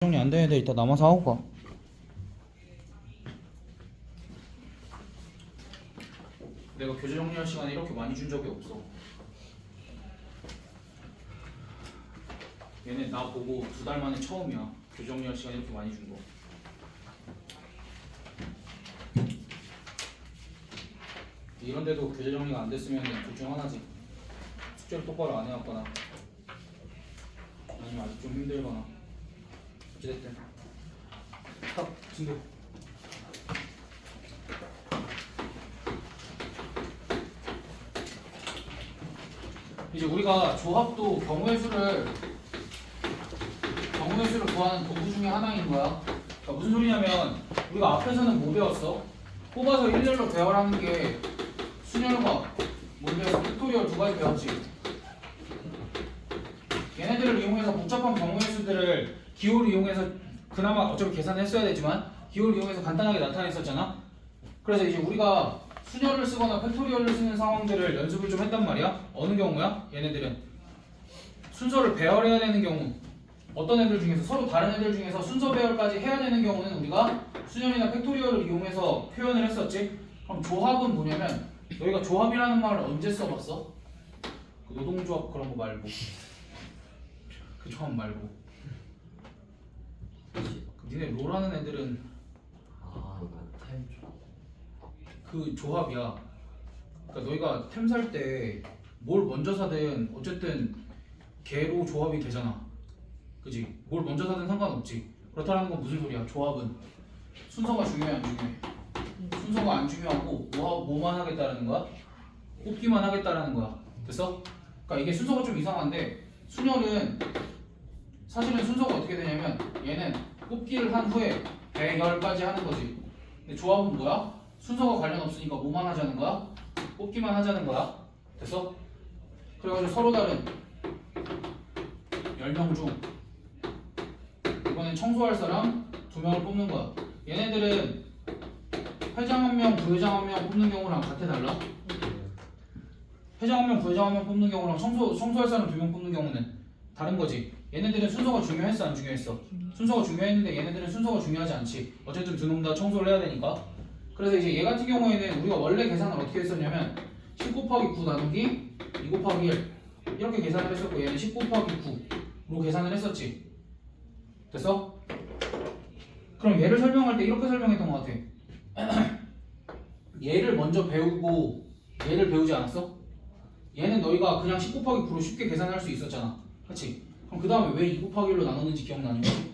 정리 안 되는데 이따 남아서 하고 가. 내가 교재 정리할 시간에 이렇게 많이 준 적이 없어. 얘네 나 보고 2달 만에 처음이야. 교재 정리할 시간 이렇게 많이 준 거. 이런데도 교재 정리가 안 됐으면 둘 중 하나지. 숙제를 똑바로 안 해왔거나 아니면 아직 좀 힘들거나. 어찌됐든 스탑 진도. 이제 우리가 조합도 경우의 수를 구하는 도구 중에 하나인 거야. 그러니까 무슨 소리냐면 우리가 앞에서는 뭐 배웠어? 뽑아서 일렬로 배열하는 게 순열과 뭐 배웠어? 팩토리얼 2가지 배웠지. 얘네들을 이용해서 복잡한 경우의 수들을 기호를 이용해서 그나마 어차피 계산했어야 되지만 기호를 이용해서 간단하게 나타냈었잖아. 그래서 이제 우리가 순열을 쓰거나 팩토리얼을 쓰는 상황들을 연습을 좀 했단 말이야. 어느 경우야? 얘네들은 순서를 배열해야 되는 경우. 어떤 애들 중에서 서로 다른 애들 중에서 순서 배열까지 해야 되는 경우는 우리가 순열이나 팩토리얼을 이용해서 표현을 했었지. 그럼 조합은 뭐냐면 너희가 조합이라는 말을 언제 써봤어? 그 노동조합 그런 거 말고 그 조합 말고 니네 롤하는 애들은 그 조합이야. 그러니까 너희가 템 살 때 뭘 먼저 사든 어쨌든 개로 조합이 되잖아. 그지? 뭘 먼저 사든 상관없지. 그렇다는 건 무슨 소리야? 조합은 순서가 중요해 안 중요해? 순서가 안 중요하고 뭐만 하겠다라는 거야? 뽑기만 하겠다라는 거야. 됐어? 그러니까 이게 순서가 좀 이상한데 순열은 사실은 순서가 어떻게 되냐면 얘는 뽑기를 한 후에 배열까지 하는 거지. 근데 조합은 뭐야? 순서가 관련 없으니까 뭐만 하자는 거야? 뽑기만 하자는 거야. 됐어? 그래가지고 서로 다른 10명 중 이번엔 청소할 사람 2명을 뽑는 거야. 얘네들은 회장 1명, 부회장 1명 뽑는 경우랑 같아 달라? 회장 1명, 부회장 1명 뽑는 경우랑 청소할 사람 2명 뽑는 경우는 다른 거지. 얘네들은 순서가 중요했어 안 중요했어? 순서가 중요했는데 얘네들은 순서가 중요하지 않지. 어쨌든 두 놈 다 청소를 해야 되니까. 그래서 이제 얘 같은 경우에는 우리가 원래 계산을 어떻게 했었냐면 10 곱하기 9 나누기 2 곱하기 1 이렇게 계산을 했었고 얘는 10 곱하기 9로 계산을 했었지. 됐어? 그럼 얘를 설명할 때 이렇게 설명했던 것 같아. 얘를 먼저 배우고 얘를 배우지 않았어? 얘는 너희가 그냥 10 곱하기 9로 쉽게 계산할 수 있었잖아. 그치? 그럼 그 다음에 왜 2 곱하기 1로 나눴는지 기억나는 거지?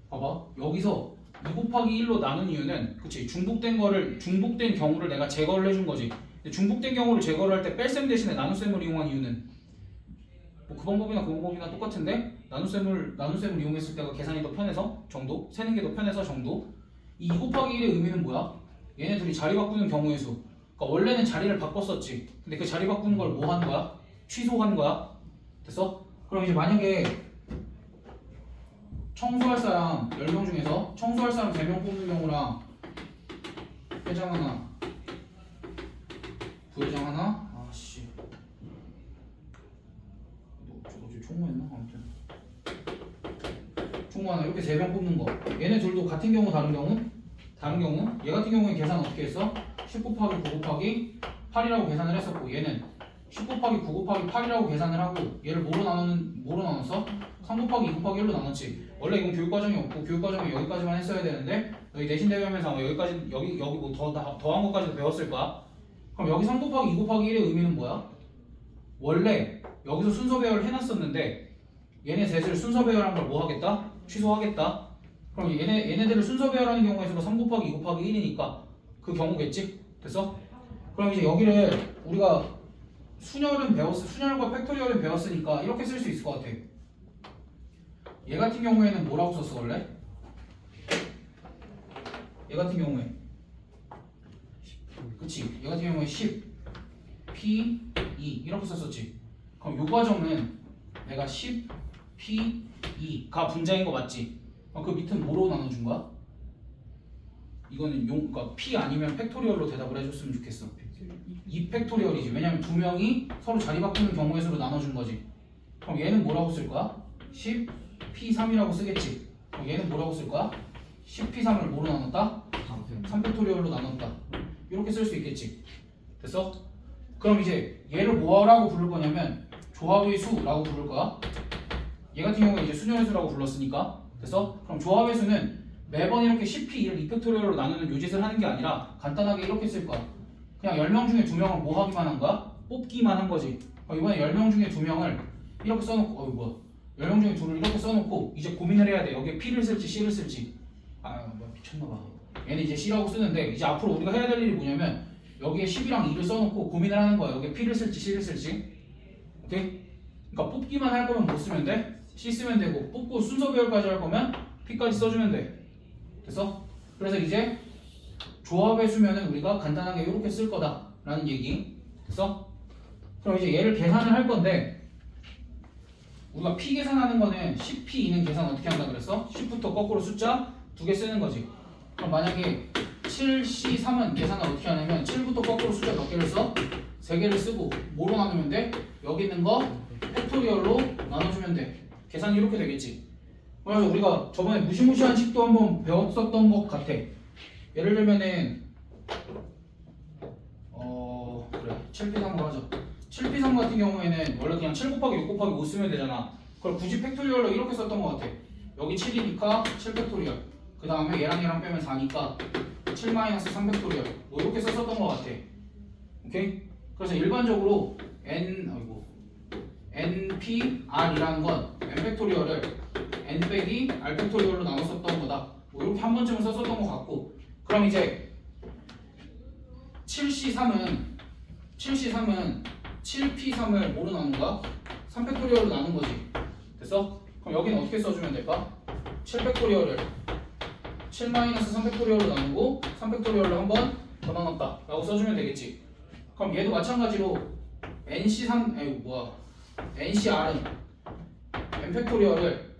봐봐 여기서 2 곱하기 1로 나눈 이유는 그치 중복된 경우를 내가 제거를 해준 거지. 근데 중복된 경우를 제거를 할 때 뺄셈 대신에 나눗셈을 이용한 이유는 뭐 그 방법이나 그 방법이나 똑같은데 나눗셈을 이용했을 때가 계산이 더 편해서 정도, 세는 게 더 편해서 정도. 이 2 곱하기 1의 의미는 뭐야? 얘네 둘이 자리 바꾸는 경우의 수. 그러니까 원래는 자리를 바꿨었지. 근데 그 자리 바꾸는 걸 뭐 한 거야? 취소한 거야. 됐어? 그럼 이제 만약에 청소할 사람 10명 중에서 청소할 사람 3명 뽑는 경우랑 회장 하나 부회장 하나 아씨 저거 총무했나? 아무튼 총무 하나 이렇게 3명 뽑는 거. 얘네 둘도 같은 경우 다른 경우? 다른 경우? 얘 같은 경우에 계산 어떻게 했어? 10 곱하기 9 곱하기 8이라고 계산을 했었고 얘는 10 곱하기 9 곱하기 8이라고 계산을 하고 얘를 뭐로 나눴어? 3 곱하기 2 곱하기 1로 나눴지. 원래 이건 교육과정이 없고 교육과정이 여기까지만 했어야 되는데 너희 내신 대비하면서 아마 여기까지 여기 뭐 더한 것까지도 배웠을 거야. 그럼 여기 3 곱하기 2 곱하기 1의 의미는 뭐야? 원래 여기서 순서 배열을 해놨었는데 얘네 셋을 순서 배열한 걸 뭐 하겠다? 취소하겠다. 그럼 얘네들을 순서 배열하는 경우에서도 3 곱하기 2 곱하기 1이니까 그 경우겠지? 됐어? 그럼 이제 여기를 우리가 순열과 팩토리얼은 배웠으니까 이렇게 쓸 수 있을 것 같아. 얘 같은 경우에는 뭐라고 썼어 원래? 얘 같은 경우에 그치? 얘 같은 경우에 10 P 2 이렇게 썼었지. 그럼 요 과정은 내가 10 P 2가 분자인 거 맞지? 그럼 그 밑은 뭐로 나눠준 거야? 이거는 그러니까 P 아니면 팩토리얼로 대답을 해줬으면 좋겠어. 2 팩토리얼이지. 왜냐면 2명이 서로 자리 바꾸는 경우의 수로 나눠준 거지. 그럼 얘는 뭐라고 쓸 거야? 10 P3이라고 쓰겠지. 그럼 얘는 뭐라고 쓸 거야? 10P3을 뭐로 나눴다? 3팩토리얼로 나눴다. 이렇게 쓸 수 있겠지. 됐어? 그럼 이제 얘를 뭐라고 부를 거냐면 조합의 수라고 부를 거야. 얘 같은 경우에 이제 수녀의 수라고 불렀으니까. 됐어? 그럼 조합의 수는 매번 이렇게 10P1을 2팩토리얼로 나누는 요짓을 하는 게 아니라 간단하게 이렇게 쓸 거야. 그냥 10명 중에 2명을 뭐 하기만 한 거야? 뽑기만 한 거지. 이번에 10명 중에 2명을 이렇게 써놓고 뭐야 10명 중에 2를 이렇게 써놓고 이제 고민을 해야 돼. 여기에 P를 쓸지 C를 쓸지. 뭐 미쳤나봐. 얘는 이제 C라고 쓰는데 이제 앞으로 우리가 해야 될 일이 뭐냐면 여기에 10이랑 2를 써놓고 고민을 하는 거야. 여기에 P를 쓸지 C를 쓸지. 오케이? 그러니까 뽑기만 할 거면 뭐 쓰면 돼? C 쓰면 되고 뽑고 순서 배열까지 할 거면 P까지 써주면 돼. 됐어? 그래서 이제 조합의 수면은 우리가 간단하게 이렇게 쓸 거다라는 얘기. 됐어? 그럼 이제 얘를 계산을 할 건데 우리가 P 계산하는 거는 10P2는 계산 어떻게 한다 그랬어? 10부터 거꾸로 숫자 2개 쓰는 거지. 그럼 만약에 7C3은 계산을 어떻게 하냐면 7부터 거꾸로 숫자 몇 개를 써? 3개를 쓰고 뭐로 나누면 돼? 여기 있는 거 팩토리얼로 나눠주면 돼. 계산이 이렇게 되겠지. 그래서 우리가 저번에 무시무시한 식도 한번 배웠었던 것 같아. 예를 들면은 그래 7P3으로 하죠. 7P3 같은 경우에는 원래 그냥 7 곱하기 6 곱하기 5 쓰면 되잖아. 그걸 굳이 팩토리얼로 이렇게 썼던 것 같아. 여기 7이니까 7 팩토리얼. 그 다음에 얘랑 얘랑 빼면 4니까 7-3 팩토리얼. 뭐 이렇게 썼었던 것 같아. 오케이? 그래서 일반적으로 NPR이라는 건 N 팩토리얼을 N 빼기 R 팩토리얼로 나눴었던 거다. 뭐 이렇게 한 번쯤은 썼었던 것 같고. 그럼 이제 7C3은 7P3을 뭐로 나눈 거야? 3팩토리얼로 나눈 거지. 됐어? 그럼 여기는 어떻게 써주면 될까? 7팩토리얼을 7-3팩토리얼로 나누고 3팩토리얼로 한 번 더 나눴다 라고 써주면 되겠지. 그럼 얘도 마찬가지로 NCR은 N팩토리얼을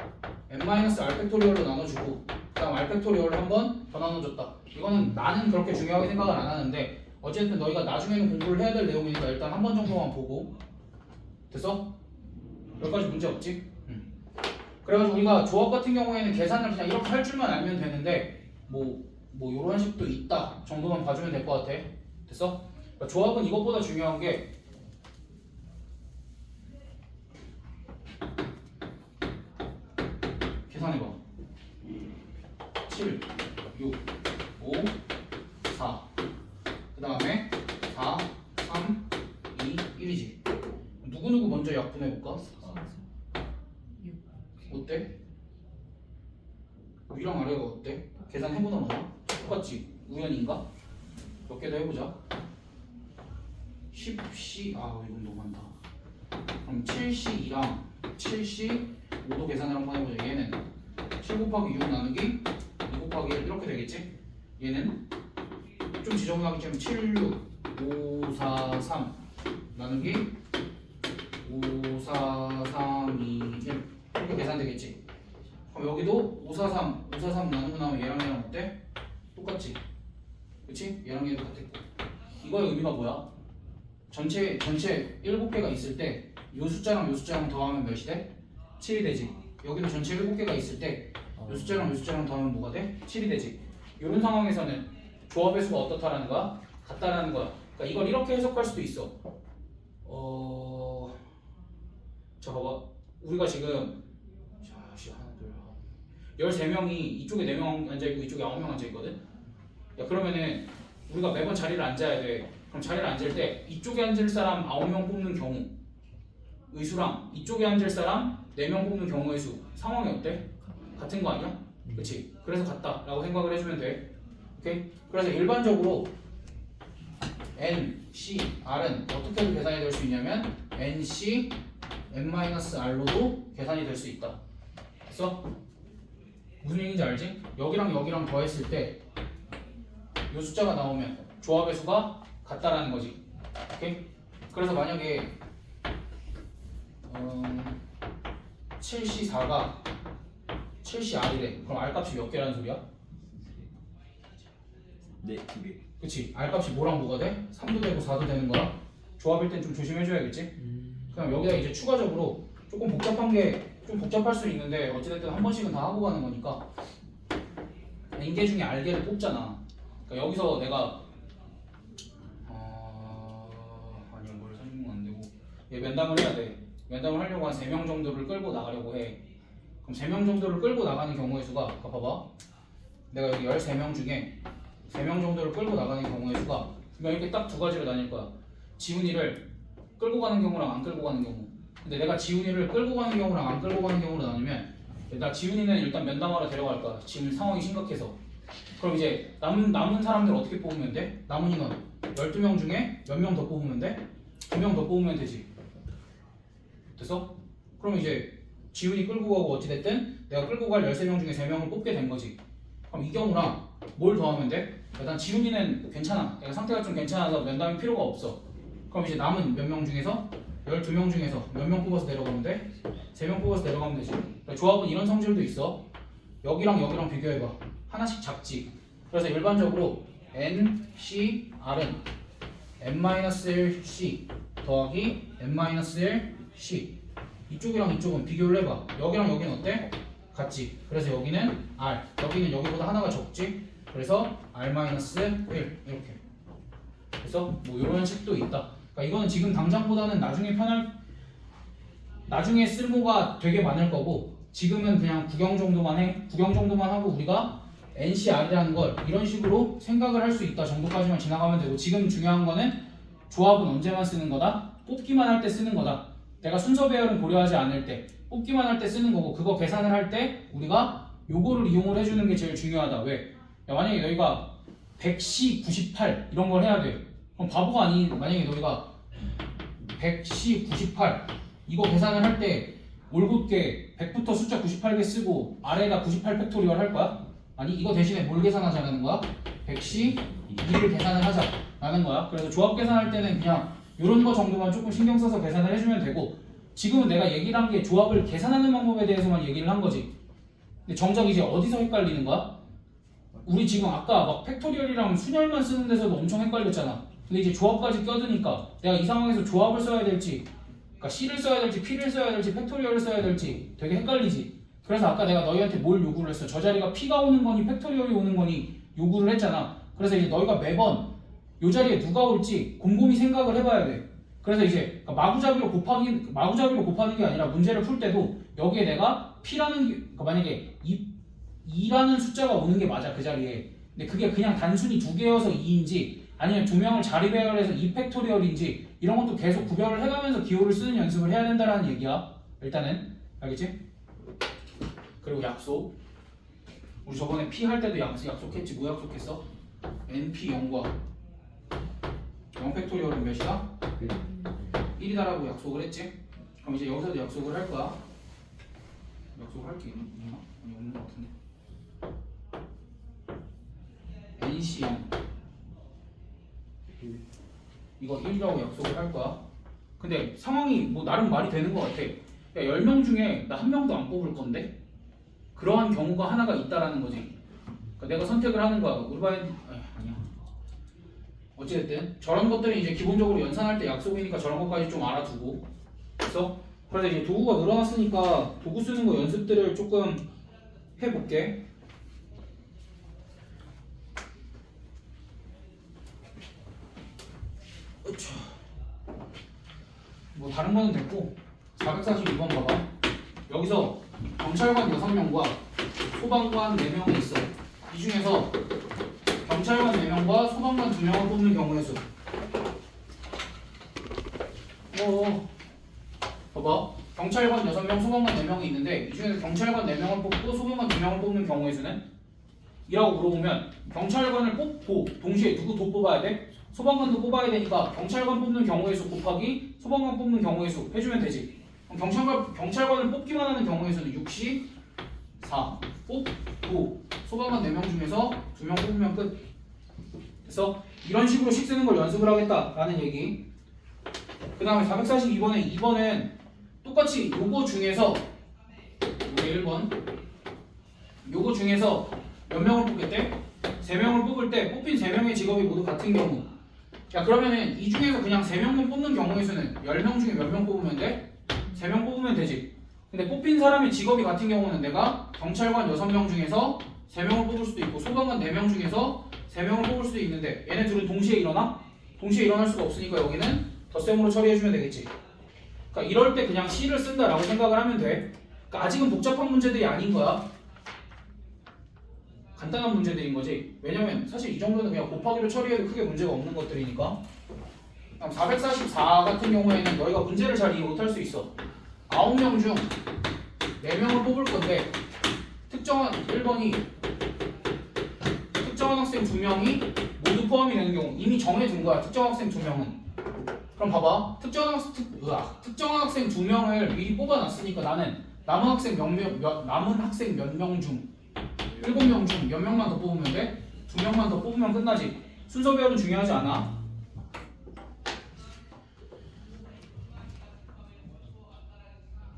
N-R팩토리얼로 나눠주고 그 다음 R팩토리얼을 한 번 더 나눠줬다. 이거는 나는 그렇게 중요하게 생각을 안 하는데 어쨌든 너희가 나중에는 공부를 해야 될 내용이니까 일단 한 번 정도만 보고. 됐어? 여기까지 문제 없지? 그래가지고 우리가 조합 같은 경우에는 계산을 그냥 이렇게 할 줄만 알면 되는데 뭐 요런 식도 있다 정도만 봐주면 될 것 같아. 됐어? 그러니까 조합은 이것보다 중요한 게 계산해봐. 7, 6, 5, 4 그 다음에 4, 3, 2, 1이지. 누구누구 먼저 약분해볼까? 어때? 위랑 아래가 어때? 계산해보다 너무 똑같지? 우연인가? 몇 개 더 해보자. 10C 이건 너무 많다. 그럼 7C2랑 7C5도 계산을 한번 해보자. 얘는 7 곱하기 6 나누기 2 곱하기 1 이렇게 되겠지? 얘는 좀 지저분하기 때문에 7, 6, 5, 4, 3 나누기 5, 4, 3, 2, 1 이렇게 계산되겠지? 그럼 여기도 5, 4, 3, 5, 4, 3 나누고 나면 얘랑 얘랑 어때? 똑같지? 그치? 얘랑 얘도 같았고. 이거의 의미가 뭐야? 전체 7개가 있을 때 이 숫자랑 이 숫자랑 더하면 몇이 돼? 7이 되지. 여기도 전체 7개가 있을 때 이 숫자랑 이 숫자랑 더하면 뭐가 돼? 7이 되지. 이런 상황에서는 조합의 수가 어떻다라는 거야? 같다라는 거야. 그러니까 이걸 이렇게 해석할 수도 있어. 자 봐봐. 우리가 지금 13명이 이쪽에 4명 앉아있고 이쪽에 9명 앉아있거든? 야 그러면은 우리가 매번 자리를 앉아야 돼. 그럼 자리를 앉을 때 이쪽에 앉을 사람 9명 뽑는 경우 의수랑 이쪽에 앉을 사람 4명 뽑는 경우의 수 상황이 어때? 같은 거 아니야? 그치? 그래서 같다라고 생각을 해주면 돼. 오케이? 그래서 일반적으로 N, C, R은 어떻게 계산이 될 수 있냐면 N, C, N-R로도 계산이 될 수 있다. 됐어? 무슨 얘기인지 알지? 여기랑 여기랑 더했을 때 이 숫자가 나오면 조합의 수가 같다라는 거지. 오케이? 그래서 만약에 7C4가 7CR이래. 그럼 R값이 몇 개라는 소리야? 네, 2개. 그치? R값이 뭐랑 뭐가 돼? 3도 되고 4도 되는 거야. 조합일 땐 좀 조심해줘야겠지? 그럼 여기다 이제 추가적으로 조금 복잡한 게 좀 복잡할 수 있는데 어찌됐든 한 번씩은 다 하고 가는 거니까 N개 중에 R개를 뽑잖아. 그러니까 여기서 내가 아니 뭘 설명은 안 되고 얘 면담을 해야 돼. 면담을 하려고 한 3명 정도를 끌고 나가려고 해. 그럼 3명 정도를 끌고 나가는 경우의 수가 아까 봐봐. 내가 여기 13명 중에 3명 정도를 끌고 나가는 경우의 수가 그러면 이렇게 딱 두 가지로 나뉠 거야. 지훈이를 끌고 가는 경우랑 안 끌고 가는 경우. 근데 내가 지훈이를 끌고 가는 경우랑 안 끌고 가는 경우로 나누면 나 지훈이는 일단 면담하러 데려갈 거야. 지금 상황이 심각해서. 그럼 이제 남은 사람들 어떻게 뽑으면 돼? 남은 인원 12명 중에 몇 명 더 뽑으면 돼? 2명 더 뽑으면 되지. 됐어? 그럼 이제 지훈이 끌고 가고 어찌됐든 내가 끌고 갈 13명 중에 3명을 뽑게 된 거지. 그럼 이 경우랑 뭘 더하면 돼? 일단 지훈이는 괜찮아. 내가 상태가 좀 괜찮아서 면담이 필요가 없어. 그럼 이제 남은 몇 명 중에서 12명 중에서 몇 명 뽑아서 내려가면 돼? 3명 뽑아서 내려가면 되지. 조합은 이런 성질도 있어. 여기랑 여기랑 비교해봐. 하나씩 작지. 그래서 일반적으로 N, C, R은 N-1C 더하기 N-1 C. 이쪽이랑 이쪽은 비교를 해봐. 여기랑 여기는 어때? 같지. 그래서 여기는 R, 여기는 여기보다 하나가 적지. 그래서 R-1 이렇게. 그래서 뭐 이런 식도 있다. 그러니까 이거는 지금 당장보다는 나중에 쓸모가 되게 많을 거고 지금은 그냥 구경 정도만 해. 구경 정도만 하고 우리가 NCR이라는 걸 이런 식으로 생각을 할 수 있다 정도까지만 지나가면 되고 지금 중요한 거는 조합은 언제만 쓰는 거다? 뽑기만 할 때 쓰는 거다. 내가 순서 배열은 고려하지 않을 때 뽑기만 할 때 쓰는 거고 그거 계산을 할 때 우리가 요거를 이용을 해주는 게 제일 중요하다. 왜? 야, 만약에 너희가 100C 98 이런 걸 해야 돼. 그럼 바보가 아닌 만약에 너희가 100C 98 이거 계산을 할 때 올곧게 100부터 숫자 98개 쓰고 아래에다 98 팩토리얼 할 거야? 아니 이거 대신에 뭘 계산하자는 거야? 100C 2를 계산을 하자라는 거야. 그래서 조합 계산할 때는 그냥 이런 거 정도만 조금 신경 써서 계산을 해주면 되고 지금은 내가 얘기를 한 게 조합을 계산하는 방법에 대해서만 얘기를 한 거지. 근데 정작 이제 어디서 헷갈리는 거야? 우리 지금 아까 막 팩토리얼이랑 순열만 쓰는 데서도 엄청 헷갈렸잖아. 근데 이제 조합까지 껴드니까 내가 이 상황에서 조합을 써야 될지 그러니까 C를 써야 될지 P를 써야 될지 팩토리얼을 써야 될지 되게 헷갈리지. 그래서 아까 내가 너희한테 뭘 요구를 했어? 저 자리가 P가 오는 거니 팩토리얼이 오는 거니 요구를 했잖아. 그래서 이제 너희가 매번 요 자리에 누가 올지 곰곰이 생각을 해봐야 돼. 그래서 이제 마구잡이로 곱하는 게 아니라 문제를 풀 때도 여기에 내가 P라는 그러니까 만약에 2라는 숫자가 오는 게 맞아 그 자리에. 근데 그게 그냥 단순히 2개여서 2인지 아니면 2명을 자리 배열해서 2팩토리얼인지 이런 것도 계속 구별을 해가면서 기호를 쓰는 연습을 해야 된다는 얘기야. 일단은 알겠지? 그리고 약속. 우리 저번에 P 할 때도 약속했지. 뭐 약속했어? NP 0과 0팩토리얼은 몇이다? 1이다라고 약속을 했지? 그럼 이제 여기서도 약속을 할 거야. 약속을 할 게 있나? 아니 없는 것 같은데. NC 0 이거 1이라고 약속을 할 거야. 근데 상황이 뭐 나름 말이 되는 것 같아. 야 10명 중에 나 한 명도 안 뽑을 건데 그러한 경우가 하나가 있다라는 거지. 그러니까 내가 선택을 하는 거야. 우리 반에 아니야. 어찌됐든 저런 것들이 이제 기본적으로 연산할 때 약속이니까 저런 것까지 좀 알아두고. 그래서 이제 도구가 늘어났으니까 도구 쓰는 거 연습들을 조금 해볼게. 뭐 다른 거는 됐고 442번 봐봐. 여기서 경찰관 6명과 소방관 4명이 있어. 이 중에서 경찰관 4명과 소방관 2명을 뽑는 경우의 수. 봐봐. 경찰관 6명, 소방관 4명이 있는데 이 중에서 경찰관 4명을 뽑고 소방관 2명을 뽑는 경우의 수는? 이라고 물어보면 경찰관을 뽑고 동시에 누구 더 뽑아야 돼? 소방관도 뽑아야 되니까 경찰관 뽑는 경우의 수 곱하기 소방관 뽑는 경우의 수 해주면 되지. 그럼 경찰관을 뽑기만 하는 경우의 수는 6시 4 뽑고 소방관 4명 중에서 2명 뽑으면 끝. 그래서 이런 식으로 식 쓰는 걸 연습을 하겠다라는 얘기. 그 다음에 442번에 2번은 똑같이 요거 중에서 요게 1번 요거 중에서 몇 명을 뽑겠대? 3명을 뽑을 때 뽑힌 3명의 직업이 모두 같은 경우. 야 그러면은 이 중에서 그냥 3명만 뽑는 경우의 수는 10명 중에 몇 명 뽑으면 돼? 3명 뽑으면 되지. 근데 뽑힌 사람의 직업이 같은 경우는 내가 경찰관 6명 중에서 3명을 뽑을 수도 있고 소방관 4명 중에서 3명을 뽑을 수도 있는데 얘네 둘은 동시에 일어나? 동시에 일어날 수가 없으니까 여기는 덧셈으로 처리해주면 되겠지. 그러니까 이럴 때 그냥 C를 쓴다라고 생각을 하면 돼. 그러니까 아직은 복잡한 문제들이 아닌 거야. 간단한 문제들인 거지. 왜냐면 사실 이 정도는 그냥 곱하기로 처리해도 크게 문제가 없는 것들이니까. 444 같은 경우에는 너희가 문제를 잘 이해 못할 수 있어. 9명 중 4명을 뽑을 건데 특정한 1번이 특정한 학생 2명이 모두 포함이 되는 경우 이미 정해둔 거야. 특정한 학생 2명은. 그럼 봐봐. 특정한 학생 2명을 미리 뽑아놨으니까 나는 남은 학생 몇 명 중 7명 중 몇 명만 더 뽑으면 돼? 2명만 더 뽑으면 끝나지. 순서 배열은 중요하지 않아.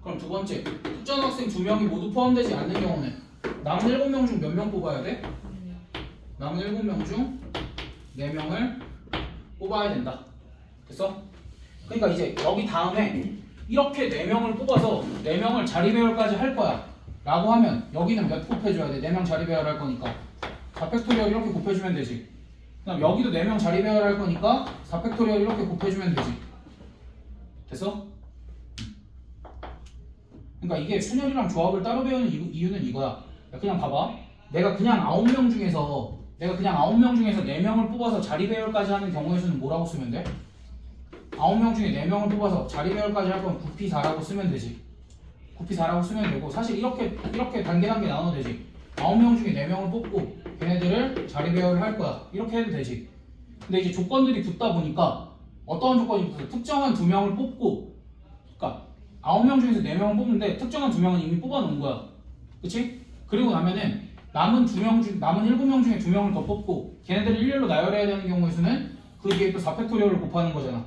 그럼 두 번째, 특정 학생 2명이 모두 포함되지 않는 경우는 남은 7명 중 몇 명 뽑아야 돼? 남은 7명 중 4명을 뽑아야 된다. 됐어? 그러니까 이제 여기 다음에 이렇게 4명을 뽑아서 4명을 자리 배열까지 할 거야 라고 하면 여기는 몇 곱해줘야 돼? 4명 자리 배열 할 거니까 4팩토리얼 이렇게 곱해주면 되지. 그다음 여기도 4명 자리 배열 할 거니까 4팩토리얼 이렇게 곱해주면 되지. 됐어? 그러니까 이게 순열이랑 조합을 따로 배우는 이유는 이거야. 그냥 봐봐. 내가 그냥 9명 중에서 4명을 뽑아서 자리 배열까지 하는 경우의 수는 뭐라고 쓰면 돼? 9명 중에 4명을 뽑아서 자리 배열까지 할 거면 9P4라고 쓰면 되지. 9P4라고 쓰면 되고 사실 이렇게 단계 나눠도 되지. 9명 중에 4명을 뽑고 걔네들을 자리 배열을 할 거야. 이렇게 해도 되지. 근데 이제 조건들이 붙다 보니까 어떠한 조건이 붙어서 특정한 2명을 뽑고 그러니까 9명 중에서 4명을 뽑는데 특정한 2명은 이미 뽑아놓은 거야. 그치? 그리고 나면은 남은 7명 중에 2명을 더 뽑고 걔네들을 일렬로 나열해야 되는 경우의 수는 그 뒤에 또 4팩토리얼을 곱하는 거잖아.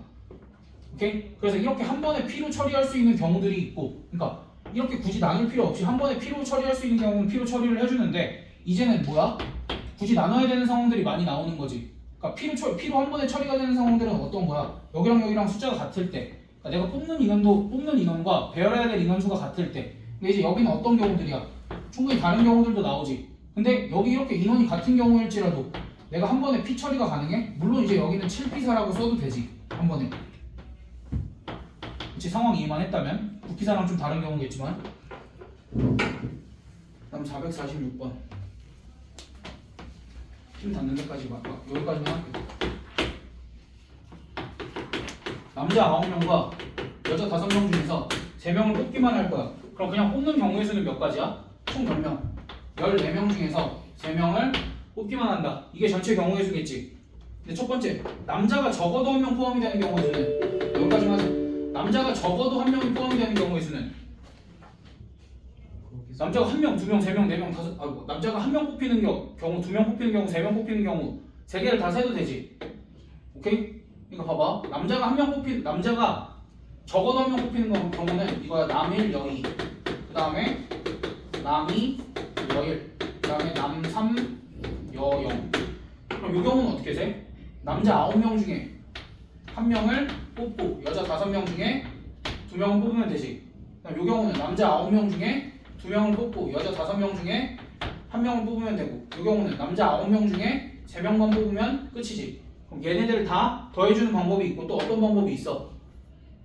오케이? 그래서 이렇게 한 번에 P로 처리할 수 있는 경우들이 있고 그러니까 이렇게 굳이 나눌 필요 없이 한 번에 P로 처리할 수 있는 경우는 P로 처리를 해주는데 이제는 뭐야? 굳이 나눠야 되는 상황들이 많이 나오는 거지. 그러니까 P로 한 번에 처리가 되는 상황들은 어떤 거야? 여기랑 여기랑 숫자가 같을 때 그러니까 내가 뽑는 인원과 배열해야 될 인원수가 같을 때 근데 이제 여기는 어떤 경우들이야? 충분히 다른 경우들도 나오지. 근데 여기 이렇게 인원이 같은 경우일지라도 내가 한 번에 P 처리가 가능해? 물론 이제 여기는 7P4라고 써도 되지. 한 번에. 그치? 상황 이해만 했다면 9P4랑 좀 다른 경우겠지만 다음 446번 힘 닿는 데까지 여기까지만 할게. 남자 9명과 여자 5명 중에서 3명을 뽑기만 할 거야. 그럼 그냥 뽑는 경우의 수는 몇 가지야? 총 몇 명? 14명 중에서 3명을 뽑기만 한다. 이게 전체 경우의 수겠지. 근데 첫 번째, 남자가 적어도 1명 포함이 되는 경우의 수는 여기까지만 하자. 남자가 적어도 1명이 포함이 되는 경우의 수는 남자가 1명, 2명, 3명, 4명, 5 남자가 1명 뽑히는 경우, 2명 뽑히는 경우, 3명 뽑히는 경우 3개를 다 세도 되지. 오케이? 그러니까 봐봐. 남자가 적어도 1명 뽑히는 경우는 이거야. 남일, 여일. 그 다음에 남이, 여일. 그 다음에 남삼, 여영. 그럼 이 경우는 어떻게 돼? 남자 9명 중에 1명을 뽑고 여자 5명 중에 2명을 뽑으면 되지. 그럼 이 경우는 남자 9명 중에 2명을 뽑고 여자 5명 중에 1명을 뽑으면 되고 이 경우는 남자 9명 중에 3명만 뽑으면 끝이지. 그럼 얘네들을 다 더해주는 방법이 있고 또 어떤 방법이 있어?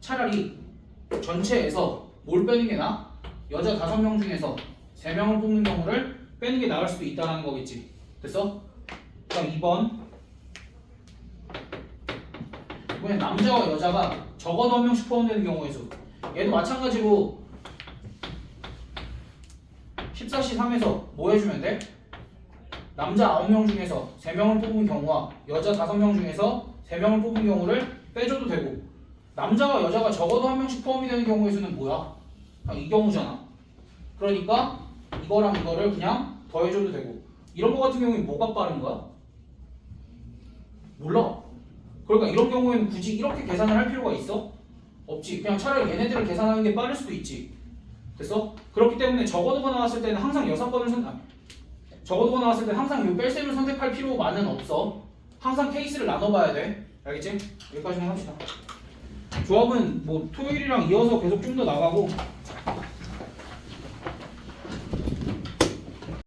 차라리 전체에서 뭘 빼는 게 나아? 여자 5명 중에서 3명을 뽑는 경우를 빼는 게 나을 수도 있다는 거겠지. 됐어? 그럼 2번 이번엔 남자와 여자가 적어도 1명씩 포함되는 경우의 수. 얘도 마찬가지로 14시 3에서 뭐 해주면 돼? 남자 9명 중에서 3명을 뽑은 경우와 여자 5명 중에서 3명을 뽑은 경우를 빼줘도 되고 남자와 여자가 적어도 1명씩 포함이 되는 경우의 수는 뭐야? 이 경우잖아. 그러니까 이거랑 이거를 그냥 더해줘도 되고 이런 거 같은 경우에 뭐가 빠른 거야? 몰라. 그러니까 이런 경우에는 굳이 이렇게 계산을 할 필요가 있어? 없지. 그냥 차라리 얘네들을 계산하는 게 빠를 수도 있지. 됐어? 그렇기 때문에 적어도가 나왔을 때는 항상 6번을 적어도가 나왔을 때는 항상 이 뺄셈을 선택할 필요만은 없어. 항상 케이스를 나눠봐야 돼. 알겠지? 여기까지만 합시다. 조합은 뭐 토요일이랑 이어서 계속 좀 더 나가고